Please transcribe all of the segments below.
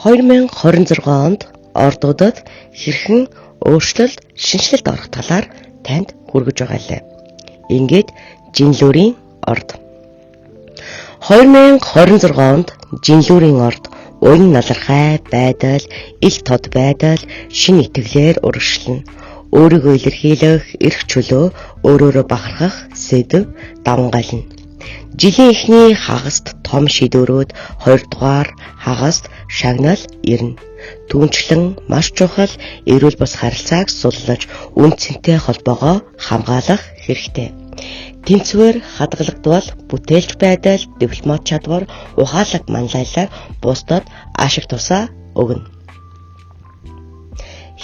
2026 онд ордуудад хэрхэн өөрчлөлт, шинжилэлт орох талаар танд хүргэж байгаа лээ. Ингээд Жинлүүрийн орд. 2026 онд Жинлүүрийн орд уян налархай байдал, ил тод байдал, шин итгэлээр урагшлана. Өөрийгөө илэрхийлэх, эрх чөлөө, өөрөөрөө бахархах сэдэв давангална. Жилийн эхний хагаст том шийдвэрүүд 2 дугаар хагаст шагнал ирнэ. Түүнчлэн маш чухал эрүүл бус харилцааг суллаж, үнцэнтэй холбоогоо хамгаалах хэрэгтэй. Тэнцвэр хадгалагдвал бүтээлч байдал, дипломат чадвар, ухаалаг манлайлал бусдад ашиг тусаа өгнө.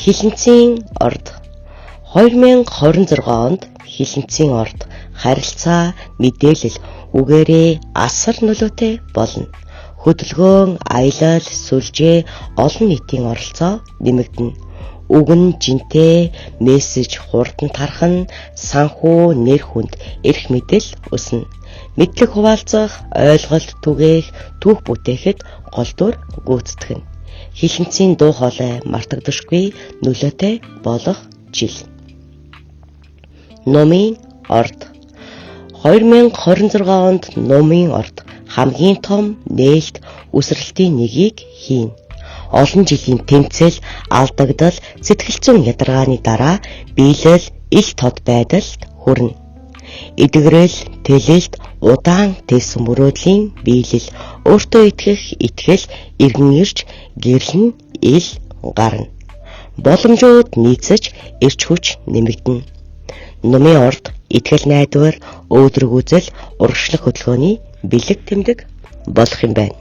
Хилэнцгийн орд. 2026 онд хилэнцгийн орд харилцаа, мэдээлэл үгээрээ асар нөлөөтэй болно. Хөдөлгөөн, аялал, сүлжээ, олон нийтийн оролцоо нэмэгдэнэ. Үг нь жинтэй, мессеж хурдан тархана, санхүү, нэр хүнд эрх мэдэл өснө. Мэдлэг хуваалцах, ойлголт түгээх, түүх бүтээхэд голдуур гүйцэтгэнэ. Хилэнцгийн дуу хоолой мартагдашгүй нөлөөтэй болох жил. Номын орд. 2026 онд Номын орд хамгийн том нээлт үсрэлтийн нэгийг хийн. Олон жилийн тэмцэл, алдагдал, сэтгэл зүйн ядаргааны дараа биелэл, ил тод байдалд хүрнэ. Эдгэрэл, тэлэлт, удаан тээсэн мөрөөдлийн биелэл, өөртөө итгэх итгэл иргэн ирж гэрлэн ил гарна. Боломжууд нийцэж эрч хүч нэмэгдэнэ. Номын орд итгэл найдвар, өөдрөг үзэл, урагшлах хөдөлгөөний бэлэг тэмдэг болох юм байна.